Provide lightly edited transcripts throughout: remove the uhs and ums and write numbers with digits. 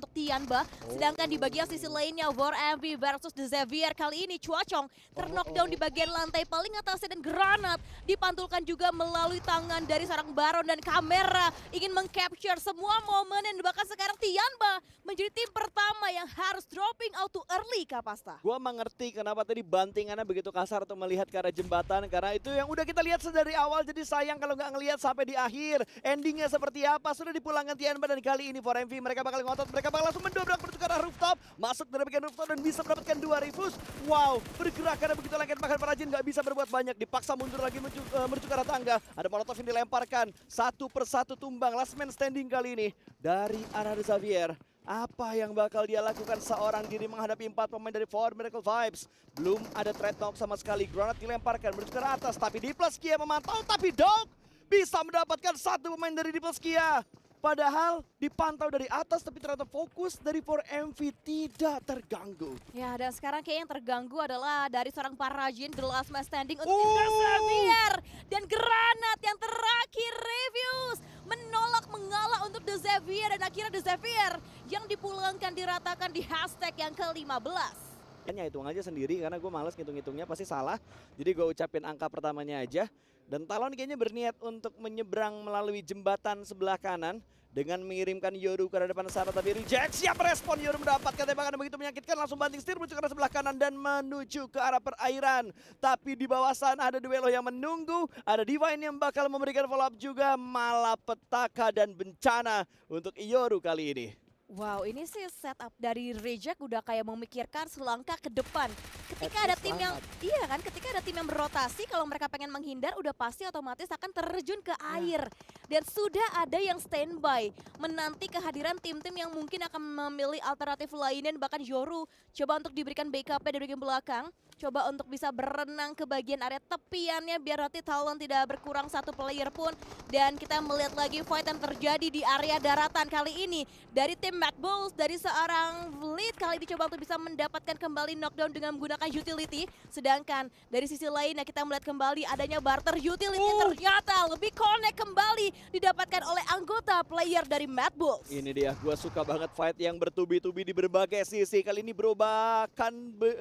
untuk Tianba. Sedangkan di bagian sisi lainnya War MV versus The Xavier. Kali ini Chuachong terknockdown di bagian lantai paling atasnya dan granat dipantulkan juga melalui tangan dari seorang Baron dan kamera ingin mengcapture semua momen dan bahkan sekarang Tianba menjadi tim pertama yang harus dropping out to early Kapasta. Gua mengerti kenapa tadi bantingannya begitu kasar untuk melihat ke arah jembatan. Karena itu yang udah kita lihat dari awal. Jadi sayang kalau nggak ngelihat sampai di akhir. Endingnya seperti apa. Sudah dipulangkan Tianba dan kali ini for MV mereka bakal ngotot. Mereka bakal langsung mendobrak menuju ke arah rooftop. Masuk dari bagian rooftop dan bisa mendapatkan 2 refuse. Wow, pergerakannya begitu lengket. Bahkan para Jin nggak bisa berbuat banyak. Dipaksa mundur lagi menuju ke arah tangga. Ada molotov yang dilemparkan. Satu persatu tumbang. Last man standing kali ini. Dari arah Xavier. Apa yang bakal dia lakukan seorang diri menghadapi 4 pemain dari For Miracle Vibes. Belum ada threat knock sama sekali. Granat dilemparkan menuju ke arah atas. Tapi Diplos Kia memantau. Tapi Dog bisa mendapatkan 1 pemain dari Diplos Kia. Padahal dipantau dari atas tapi ternyata fokus dari For MV tidak terganggu. Ya, dan sekarang kayak yang terganggu adalah dari seorang Parajin, The Last Man Standing untuk tim Xavier. Dan granat yang terakhir, Reviews menolak mengalah untuk The Xavier. Dan akhirnya The Xavier yang dipulangkan diratakan di hashtag yang ke-15. Kayaknya hitung aja sendiri karena gue males ngitung-ngitungnya pasti salah. Jadi gue ucapin angka pertamanya aja. Dan Talon kayaknya berniat untuk menyeberang melalui jembatan sebelah kanan. Dengan mengirimkan Yoru ke arah depan sana tapi reject. Siap respon Yoru mendapatkan tembakan yang begitu menyakitkan. Langsung banting setir menuju ke arah sebelah kanan dan menuju ke arah perairan. Tapi di bawah sana ada Duelo yang menunggu. Ada Divine yang bakal memberikan follow up juga. Malapetaka dan bencana untuk Yoru kali ini. Wow, ini sih setup dari Reject udah kayak memikirkan selangkah ke depan. Ketika ada tim yang, iya kan, ketika ada tim yang berotasi, kalau mereka pengen menghindar udah pasti otomatis akan terjun ke air. Dan sudah ada yang standby, menanti kehadiran tim-tim yang mungkin akan memilih alternatif lainnya, bahkan Yoru coba untuk diberikan backup dari bagian belakang. Coba untuk bisa berenang ke bagian area tepiannya biar nanti Talon tidak berkurang 1 player pun. Dan kita melihat lagi fight yang terjadi di area daratan kali ini. Dari tim Mad Bulls, dari seorang lead kali ini coba untuk bisa mendapatkan kembali knockdown dengan menggunakan utility. Sedangkan dari sisi lainnya kita melihat kembali adanya barter utility ternyata lebih connect kembali didapatkan oleh anggota player dari Mad Bulls. Ini dia, gue suka banget fight yang bertubi-tubi di berbagai sisi. Kali ini bro bahkan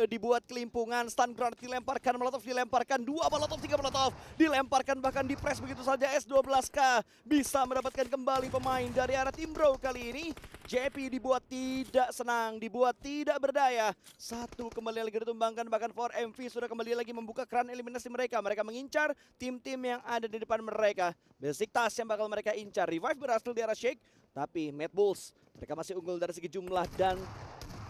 dibuat kelimpungan. Stun granat dilemparkan, molotov dilemparkan, 2 molotov, 3 molotov dilemparkan, bahkan di press begitu saja. S12K bisa mendapatkan kembali pemain dari arah tim bro kali ini. JP dibuat tidak senang, dibuat tidak berdaya. 1 kembali lagi ditumbangkan, bahkan For MV sudah kembali lagi membuka keran eliminasi mereka. Mereka mengincar tim-tim yang ada di depan mereka. Basic task yang bakal mereka incar. Revive berhasil di arah Shake, tapi Mad Bulls mereka masih unggul dari segi jumlah. Dan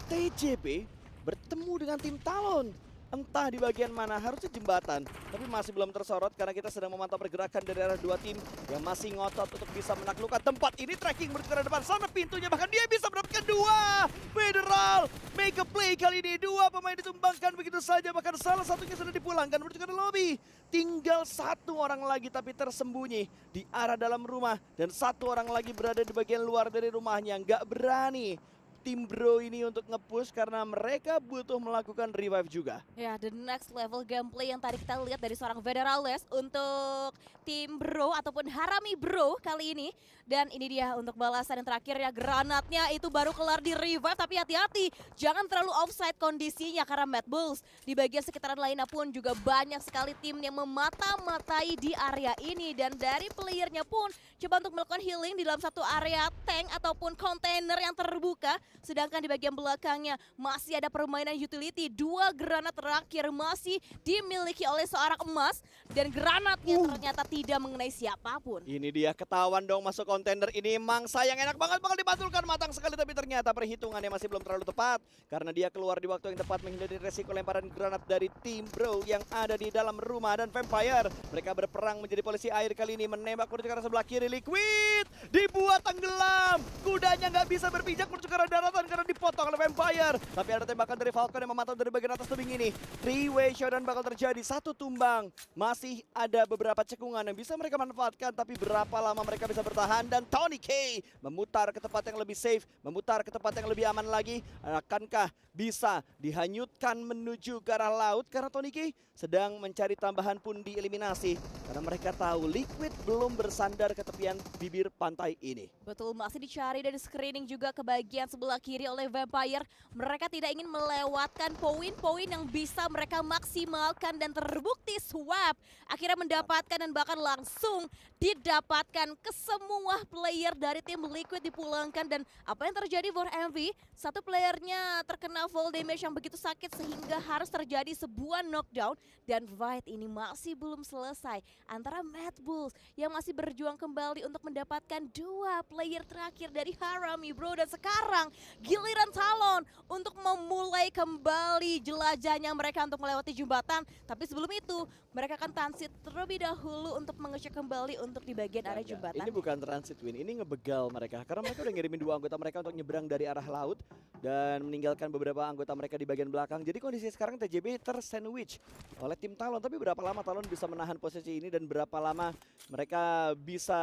TJB bertemu dengan tim Talon. Entah di bagian mana, harusnya jembatan. Tapi masih belum tersorot karena kita sedang memantau pergerakan dari arah 2 tim yang masih ngotot untuk bisa menaklukkan tempat ini. Tracking menuju ke arah depan sana pintunya, bahkan dia bisa mendapatkan 2. Federal make a play kali ini. 2 pemain ditumbangkan begitu saja, bahkan salah satunya sudah dipulangkan menuju ke arah lobby. Tinggal 1 orang lagi tapi tersembunyi di arah dalam rumah. Dan 1 orang lagi berada di bagian luar dari rumahnya. Nggak berani tim bro ini untuk nge-push karena mereka butuh melakukan revive juga. Ya, the next level gameplay yang tadi kita lihat dari seorang Federales untuk tim bro ataupun Harami bro kali ini. Dan ini dia untuk balasan yang terakhir ya, granatnya itu baru kelar di revive. Tapi hati-hati, jangan terlalu offside kondisinya karena Mad Bulls di bagian sekitaran lainnya pun juga banyak sekali tim yang memata-matai di area ini. Dan dari playernya pun coba untuk melakukan healing di dalam satu area tank ataupun kontainer yang terbuka. Sedangkan di bagian belakangnya masih ada permainan utility. 2 granat terakhir masih dimiliki oleh seorang emas. Dan granatnya ternyata tidak mengenai siapapun. Ini dia, ketahuan dong masuk kontainer ini. Emang sayang, enak banget bakal dibantulkan matang sekali. Tapi ternyata perhitungannya masih belum terlalu tepat. Karena dia keluar di waktu yang tepat menghindari resiko lemparan granat dari tim bro yang ada di dalam rumah. Dan Vampire, mereka berperang menjadi polisi air kali ini. Menembak menuju ke arah sebelah kiri. Liquid dibuat tenggelam. Kudanya nggak bisa berpijak menuju ke arah daratan karena dipotong oleh Vampire. Tapi ada tembakan dari Falcon yang memantau dari bagian atas tebing ini. 3-way showdown bakal terjadi, 1 tumbang. Masih ada beberapa cekungan yang bisa mereka manfaatkan, tapi berapa lama mereka bisa bertahan. Dan Tony K memutar ke tempat yang lebih safe, memutar ke tempat yang lebih aman lagi. Akankah bisa dihanyutkan menuju ke arah laut? Karena Tony K sedang mencari tambahan pundi eliminasi. Karena mereka tahu Liquid belum bersandar ke tepian bibir pantai ini. Betul, masih dicari dan screening juga ke bagian sebelah sebelah kiri oleh Vampire. Mereka tidak ingin melewatkan poin-poin yang bisa mereka maksimalkan dan terbukti Swap akhirnya mendapatkan dan bahkan langsung didapatkan ke semua player dari tim Liquid dipulangkan. Dan apa yang terjadi for MV? Satu playernya terkena full damage yang begitu sakit sehingga harus terjadi sebuah knockdown. Dan fight ini masih belum selesai antara Mad Bulls yang masih berjuang kembali untuk mendapatkan dua player terakhir dari Harami bro. Dan sekarang giliran Talon untuk memulai kembali jelajahnya mereka untuk melewati jembatan. Tapi sebelum itu mereka akan transit terlebih dahulu untuk mengecek kembali untuk di bagian area jembatan. Ini bukan transit win, ini ngebegal mereka. Karena mereka udah ngirimin dua anggota mereka untuk nyebrang dari arah laut dan meninggalkan beberapa anggota mereka di bagian belakang. Jadi kondisi sekarang TJB tersandwich oleh tim Talon. Tapi berapa lama Talon bisa menahan posisi ini dan berapa lama mereka bisa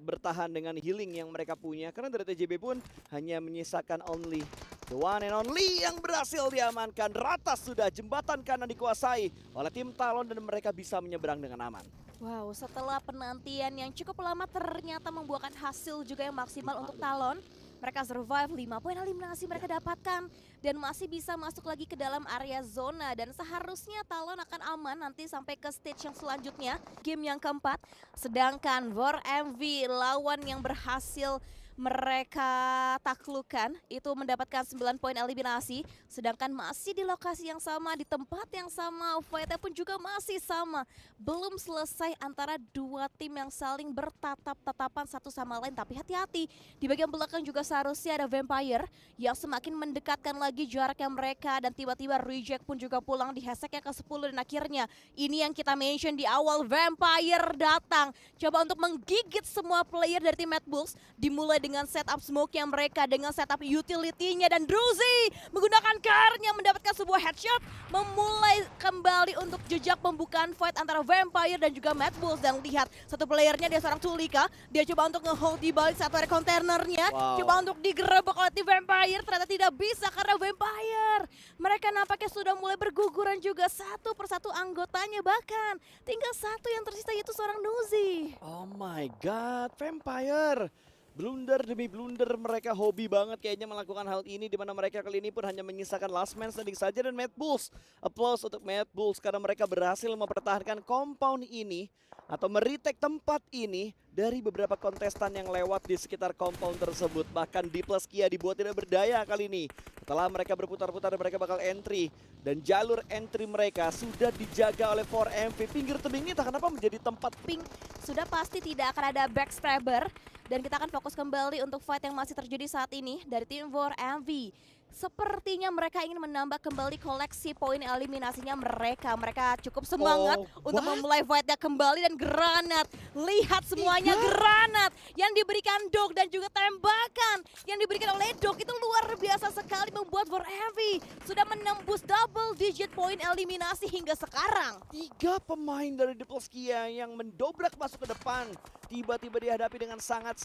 bertahan dengan healing yang mereka punya. Karena dari TJB pun hanya menyisakan only the one and only yang berhasil diamankan. Ratas sudah, jembatan kanan dikuasai oleh tim Talon dan mereka bisa menyeberang dengan aman. Wow, setelah penantian yang cukup lama ternyata membuahkan hasil juga yang maksimal untuk Talon. Mereka survive, 5 poin eliminasi mereka dapatkan dan masih bisa masuk lagi ke dalam area zona. Dan seharusnya Talon akan aman nanti sampai ke stage yang selanjutnya, game yang keempat. Sedangkan Vor MV lawan yang berhasil mereka taklukkan itu mendapatkan 9 poin eliminasi, sedangkan masih di lokasi yang sama, di tempat yang sama, fight-nya pun juga masih sama. Belum selesai antara dua tim yang saling bertatap-tatapan satu sama lain. Tapi hati-hati, di bagian belakang juga seharusnya ada Vampire yang semakin mendekatkan lagi jaraknya mereka. Dan tiba-tiba Reject pun juga pulang di hashtag yang ke-10. Dan akhirnya ini yang kita mention di awal, Vampire datang coba untuk menggigit semua player dari tim Mad Bulls. Dimulai dengan setup smoke-nya mereka, dengan setup utility-nya, dan Druzy menggunakan car-nya mendapatkan sebuah headshot, memulai kembali untuk jejak pembukaan fight antara Vampire dan juga Mad Bulls. Dan lihat satu playernya, dia seorang Tulika, dia coba untuk nge-hold di balik satu area kontainernya, coba untuk digerebek oleh tim Vampire, ternyata tidak bisa karena Vampire mereka nampaknya sudah mulai berguguran juga satu persatu anggotanya, bahkan tinggal satu yang tersisa yaitu seorang Nuzi. Oh my god, Vampire. Blunder demi blunder, mereka hobi banget kayaknya melakukan hal ini, di mana mereka kali ini pun hanya menyisakan last man standing saja. Dan Mad Bulls, applause untuk Mad Bulls karena mereka berhasil mempertahankan compound ini atau meretake tempat ini dari beberapa kontestan yang lewat di sekitar compound tersebut. Bahkan di plus Kia dibuat tidak berdaya kali ini. Setelah mereka berputar-putar, mereka bakal entry. Dan jalur entry mereka sudah dijaga oleh 4MV. Pinggir tebing ini tak kenapa menjadi tempat Pink sudah pasti tidak akan ada backstabber. Dan kita akan fokus kembali untuk fight yang masih terjadi saat ini dari tim 4MV. Sepertinya mereka ingin menambah kembali koleksi poin eliminasinya mereka. Mereka cukup semangat untuk memulai fightnya kembali. Dan granat, lihat semuanya granat yang diberikan Dog dan juga tembakan yang diberikan oleh Dog itu luar biasa sekali, membuat 4MV sudah menembus double digit poin eliminasi hingga sekarang. 3 pemain dari The Polskia yang mendobrak masuk ke depan tiba-tiba dihadapi dengan sangat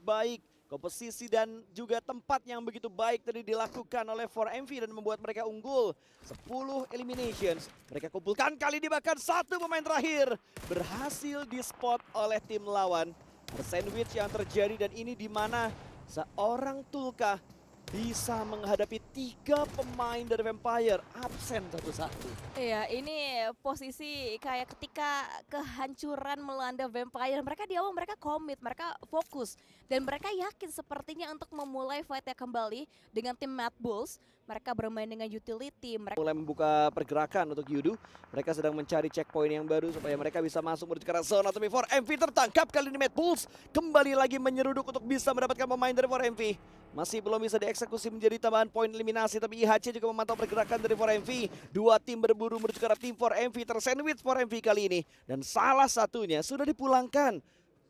baik. Komposisi dan juga tempat yang begitu baik tadi dilakukan oleh 4MV dan membuat mereka unggul. 10 eliminations mereka kumpulkan, kali ini bahkan satu pemain terakhir berhasil di spot oleh tim lawan. Sandwich yang terjadi, dan ini di mana seorang Tulka bisa menghadapi 3 pemain dari Vampire absen satu-satu. Iya, ini posisi kayak ketika kehancuran melanda Vampire. Mereka di awal mereka komit, mereka fokus. Dan mereka yakin sepertinya untuk memulai fight-nya kembali dengan tim Mad Bulls. Mereka bermain dengan utility. Mereka Mulai membuka pergerakan untuk Yudu. Mereka sedang mencari checkpoint yang baru supaya mereka bisa masuk menuju ke arah zona. Tapi 4MV tertangkap kali ini. Mad Bulls kembali lagi menyeruduk untuk bisa mendapatkan pemain dari 4MV. Masih belum bisa dieksekusi menjadi tambahan poin eliminasi, tapi IHC juga memantau pergerakan dari 4MV. Dua tim berburu menuju ke arah tim 4MV, tersandwich 4MV kali ini. Dan salah satunya sudah dipulangkan,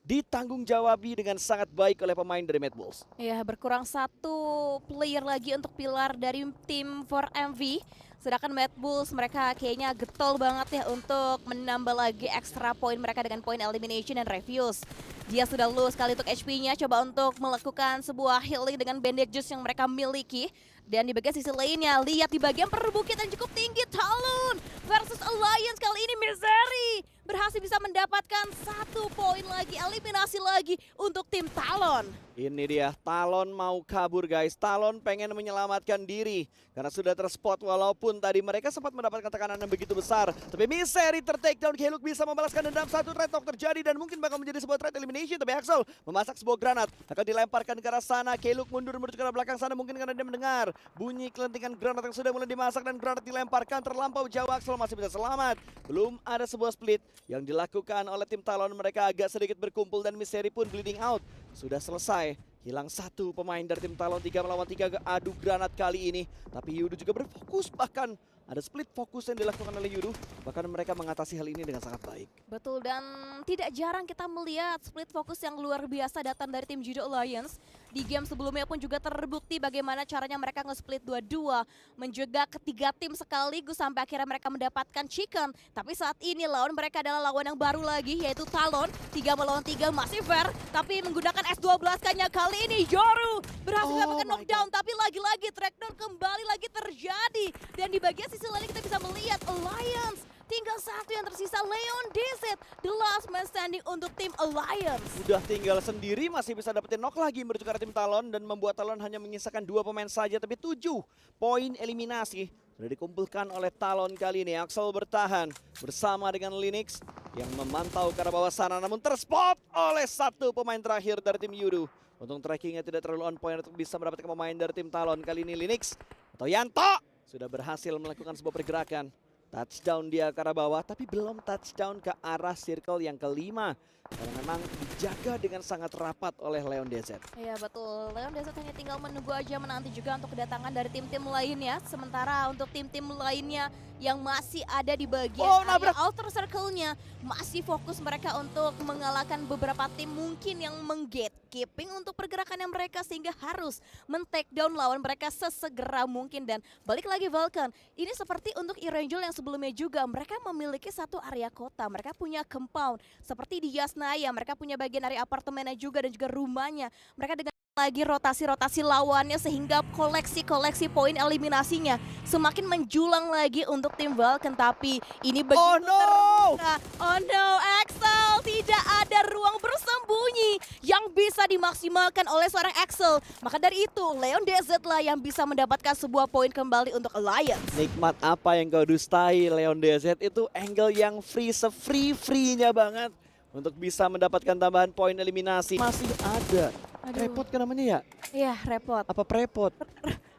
ditanggung jawabi dengan sangat baik oleh pemain dari Mad Bulls. ya berkurang satu player lagi untuk pilar dari tim 4MV. Sedangkan Mad Bulls mereka kayaknya getol banget ya untuk menambah lagi ekstra poin mereka dengan poin elimination dan Refuse. Dia sudah low sekali untuk HP-nya, coba untuk melakukan sebuah healing dengan bandages yang mereka miliki. Dan di bagian sisi lainnya, lihat di bagian perbukitan cukup tinggi, Talon versus Alliance kali ini Misery berhasil bisa mendapatkan 1 poin lagi, eliminasi lagi untuk tim Talon. Ini dia, Talon mau kabur guys. Talon pengen menyelamatkan diri karena sudah terspot walaupun tadi mereka sempat mendapatkan tekanan yang begitu besar. Tapi Misery tertakedown, Keyluk bisa membalaskan dendam. Satu trade talk terjadi dan mungkin bakal menjadi sebuah trade elimination. Tapi Axel memasak sebuah granat, akan dilemparkan ke arah sana. Keyluk mundur menuju ke arah belakang sana mungkin karena dia mendengar bunyi kelentingan granat yang sudah mulai dimasak dan granat dilemparkan terlampau jauh. Axel masih bisa selamat. Belum ada sebuah split yang dilakukan oleh tim Talon. Mereka agak sedikit berkumpul dan Misery pun bleeding out. Sudah selesai. Hilang 1 pemain dari tim Talon, 3 melawan 3 adu granat kali ini. Tapi Yudu juga berfokus, bahkan ada split fokus yang dilakukan oleh Yudu. Bahkan mereka mengatasi hal ini dengan sangat baik. Betul, dan tidak jarang kita melihat split fokus yang luar biasa datang dari tim Judo Alliance. Di game sebelumnya pun juga terbukti bagaimana caranya mereka nge-split 2-2, menjaga ketiga tim sekaligus sampai akhirnya mereka mendapatkan chicken. Tapi saat ini lawan mereka adalah lawan yang baru lagi, yaitu Talon. 3 melawan 3 masih fair, tapi menggunakan S12-nya kali ini Yoru berhasil mendapatkan knockdown. Tapi lagi-lagi trackdown kembali lagi terjadi. Dan di bagian sisi lain kita bisa melihat Alliance tinggal 1 yang tersisa, Leon DZ, the last man standing untuk tim Alliance. Udah tinggal sendiri, masih bisa dapetin knock lagi menuju ke arah tim Talon dan membuat Talon hanya menyisakan 2 pemain saja, tapi 7 poin eliminasi sudah dikumpulkan oleh Talon kali ini. Axel bertahan bersama dengan Linux yang memantau ke arah bawah sana, namun terspot oleh 1 pemain terakhir dari tim Yudu. Untung trackingnya tidak terlalu on point untuk bisa mendapatkan pemain dari tim Talon. Kali ini Linux atau Yanto sudah berhasil melakukan sebuah pergerakan. Touchdown dia ke arah bawah, tapi belum touchdown ke arah circle yang kelima. Karena memang dijaga dengan sangat rapat oleh Leon DZ. Iya betul, Leon DZ hanya tinggal menunggu aja, menanti juga untuk kedatangan dari tim-tim lainnya. Sementara untuk tim-tim lainnya yang masih ada di bagian area outer circle-nya, masih fokus mereka untuk mengalahkan beberapa tim mungkin yang meng-gatekeeping untuk pergerakannya mereka, sehingga harus men-take down lawan mereka sesegera mungkin. Dan balik lagi Vulcan, ini seperti untuk Erangel yang sebelumnya juga, mereka memiliki satu area kota, mereka punya compound. Seperti di Yasnaya, mereka punya bagian area apartemennya juga dan juga rumahnya. Mereka dengan lagi rotasi-rotasi lawannya sehingga koleksi-koleksi poin eliminasinya semakin menjulang lagi untuk tim Vulcan. Tapi ini begitu terbuka. Oh no, Axel, tidak ada ruang bersembunyi yang bisa dimaksimalkan oleh seorang Axel. Maka dari itu Leon DZ lah yang bisa mendapatkan sebuah poin kembali untuk Alliance. Nikmat apa yang kau dustai Leon DZ, itu angle yang free, se-free-free-nya banget untuk bisa mendapatkan tambahan poin eliminasi. Masih ada. Aduh. Repot kan namanya ya? Iya, repot. Apa prepot?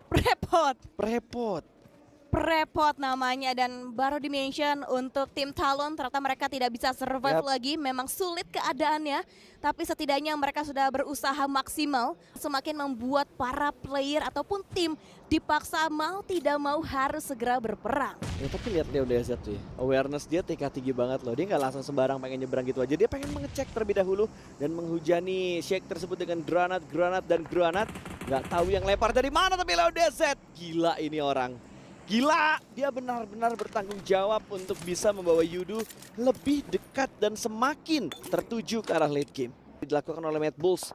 Repot. Prepot. Prepot namanya, dan baru di-mention untuk tim Talon ternyata mereka tidak bisa survive lagi. Memang sulit keadaannya, tapi setidaknya mereka sudah berusaha maksimal, semakin membuat para player ataupun tim dipaksa mau tidak mau harus segera berperang. Ya tapi lihat Leon DZ tuh ya, awareness dia TK tinggi banget loh. Dia nggak langsung sembarang pengen nyebrang gitu aja. Dia pengen mengecek terlebih dahulu dan menghujani Shake tersebut dengan granat. Nggak tahu yang lempar dari mana, tapi Leon DZ gila ini orang. Gila, dia benar-benar bertanggung jawab untuk bisa membawa Yudu lebih dekat dan semakin tertuju ke arah late game. Dilakukan oleh Mad Bulls,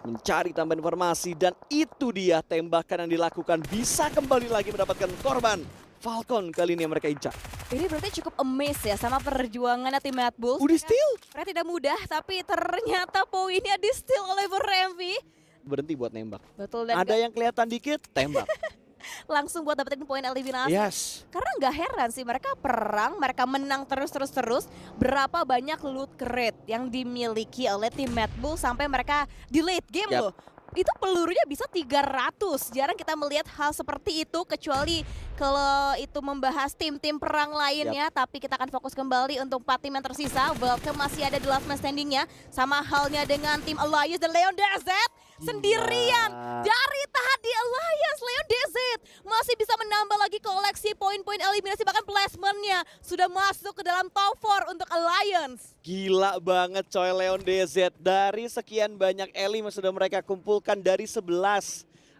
mencari tambahan informasi, dan itu dia tembakan yang dilakukan bisa kembali lagi mendapatkan korban. Falcon kali ini yang mereka incar. Ini berarti cukup amazed ya sama perjuangannya tim Mad Bulls. Udah steal. Mereka tidak mudah, tapi ternyata poinnya di steal oleh Beremvi. Berhenti buat nembak. Betul, dan ada yang kelihatan dikit, tembak. langsung buat dapetin poin eliminasi. Yes. Karena nggak heran sih, mereka perang, mereka menang terus. Berapa banyak loot crate yang dimiliki oleh tim Mad Bull sampai mereka di late game loh. Itu pelurunya bisa 300. Jarang kita melihat hal seperti itu, kecuali kalau itu membahas tim-tim perang lainnya. Tapi kita akan fokus kembali untuk 4 tim yang tersisa. Vulcan masih ada di last man standingnya. Sama halnya dengan tim Alliance dan Leon DZ. Sendirian dari Tahadi Alliance, Leon DZ masih bisa menambah lagi koleksi poin-poin eliminasi, bahkan placementnya sudah masuk ke dalam top 4 untuk Alliance. Gila banget coy Leon DZ, dari sekian banyak elim yang sudah mereka kumpulkan dari 11,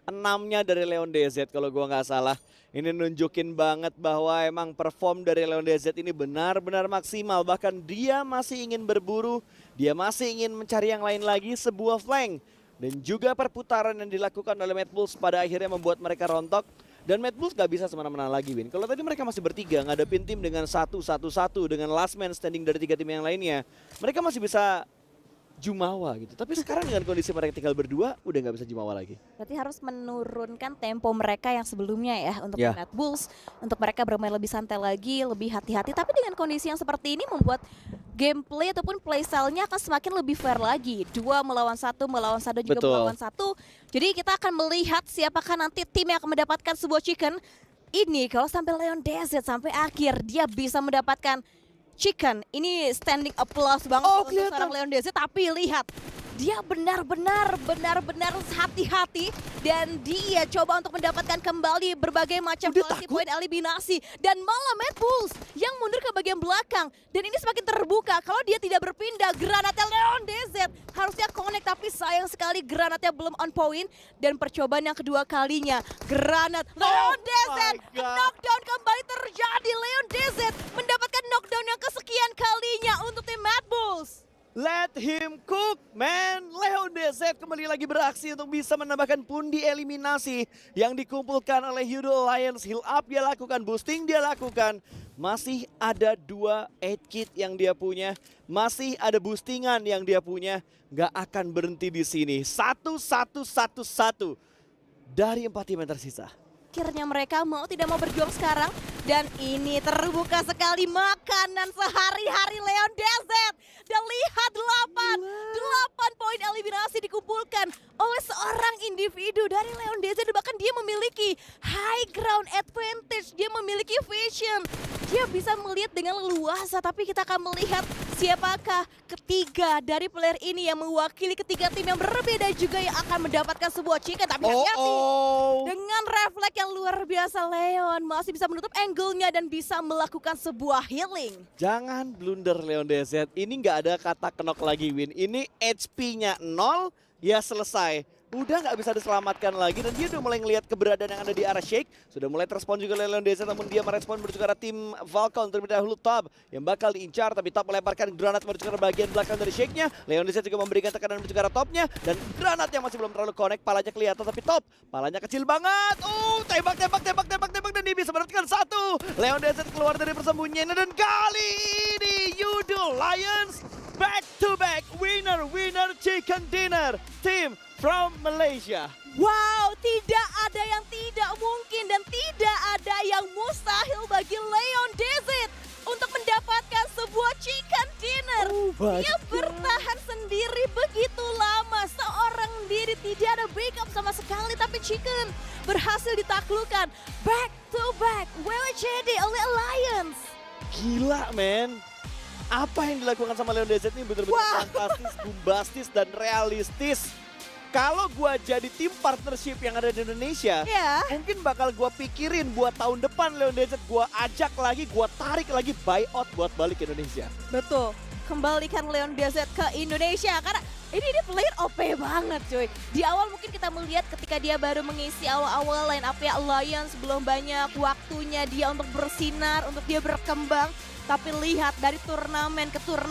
6-nya dari Leon DZ kalau gua nggak salah. Ini nunjukin banget bahwa emang perform dari Leon DZ ini benar-benar maksimal. Bahkan dia masih ingin berburu, dia masih ingin mencari yang lain lagi, sebuah flank. Dan juga perputaran yang dilakukan oleh Mad Bulls pada akhirnya membuat mereka rontok. Dan Mad Bulls gak bisa semena-mena lagi, Win. Kalau tadi mereka masih bertiga, ngadepin tim dengan 1-1-1 dengan last man standing dari 3 tim yang lainnya, mereka masih bisa jumawa gitu. Tapi sekarang dengan kondisi mereka tinggal berdua, udah nggak bisa jumawa lagi. Berarti harus menurunkan tempo mereka yang sebelumnya ya untuk Ya. Red Bulls, untuk mereka bermain lebih santai lagi, lebih hati-hati. Tapi dengan kondisi yang seperti ini membuat gameplay ataupun playstyle-nya akan semakin lebih fair lagi. 2 melawan 1 juga Betul. melawan 1. Jadi kita akan melihat siapakah nanti tim yang akan mendapatkan sebuah chicken. Ini kalau sampai Leon DZ sampai akhir dia bisa mendapatkan chicken. Ini standing applause banget Oh, untuk kelihatan. seorang Leon DZ. Tapi lihat, dia benar-benar hati-hati dan dia coba untuk mendapatkan kembali berbagai macam Dia quality takut. point eliminasi dan malah Mad Bulls yang mundur ke bagian belakang dan ini semakin terbuka kalau dia tidak berpindah. Granatnya Leon DZ harusnya connect tapi sayang sekali granatnya belum on point dan percobaan yang kedua kalinya granat Leon DZ my God. knockdown kembali terjadi. Leon DZ mendapatkan knockdown yang kesekian kalinya untuk tim Mad Bulls. Let him cook, man. Leon DZ kembali lagi beraksi untuk bisa menambahkan pundi eliminasi yang dikumpulkan oleh Hudo Alliance. Heal up dia lakukan, boosting dia lakukan. Masih ada 2 8 kit yang dia punya. Masih ada boostingan yang dia punya. Gak akan berhenti di sini. 1-1-1-1 dari 4 tim yang tersisa. Akhirnya mereka mau tidak mau berjuang sekarang dan ini terbuka sekali makanan sehari-hari Leon DZ dan lihat 8 poin eliminasi dikumpulkan oleh seorang individu dari Leon DZ dan bahkan dia memiliki high ground advantage, dia memiliki vision, dia bisa melihat dengan leluasa. Tapi kita akan melihat siapakah ketiga dari player ini yang mewakili ketiga tim yang berbeda juga yang akan mendapatkan sebuah chicken. Tapi hati-hati. Dengan refleks yang luar biasa, Leon masih bisa menutup angle-nya dan bisa melakukan sebuah healing. Jangan blunder Leon DZ. Ini nggak ada kata kenok lagi, Win. Ini HP-nya 0, ya selesai. Udah nggak bisa diselamatkan lagi dan dia udah mulai ngelihat keberadaan yang ada di arah Shake. Sudah mulai terespon juga oleh Leon DZ, namun dia merespon menuju ke arah tim Falcon terlebih dahulu. Top yang bakal diincar, tapi Top melemparkan granat menuju ke arah bagian belakang dari Shake-nya. Leon DZ juga memberikan tekanan menuju ke arah Topnya dan granat yang masih belum terlalu connect. Palanya kelihatan tapi Top, palanya kecil banget. Tembak dan dia bisa menentukan 1. Leon DZ keluar dari persembunyiannya dan kali ini Yudo Lions back to back winner chicken dinner team from Malaysia. Wow, tidak ada yang tidak mungkin dan tidak ada yang mustahil bagi Leon DZ untuk mendapatkan sebuah chicken dinner. Dia bertahan sendiri begitu lama, seorang diri, tidak ada backup sama sekali, tapi chicken berhasil ditaklukkan back to back WWCD oleh Alliance. Gila, men. Apa yang dilakukan sama Leon DZ ini benar-benar fantastis, bombastis, dan realistis. Kalau gua jadi tim partnership yang ada di Indonesia, Ya. mungkin bakal gua pikirin buat tahun depan Leon DZ gua ajak lagi, gua tarik lagi buyout buat balik ke Indonesia. Betul, kembalikan Leon DZ ke Indonesia karena ini dia player OP banget cuy. Di awal mungkin kita melihat ketika dia baru mengisi awal-awal line up-nya Alliance, belum banyak waktunya dia untuk bersinar, untuk dia berkembang. Tapi lihat dari turnamen ke turnamen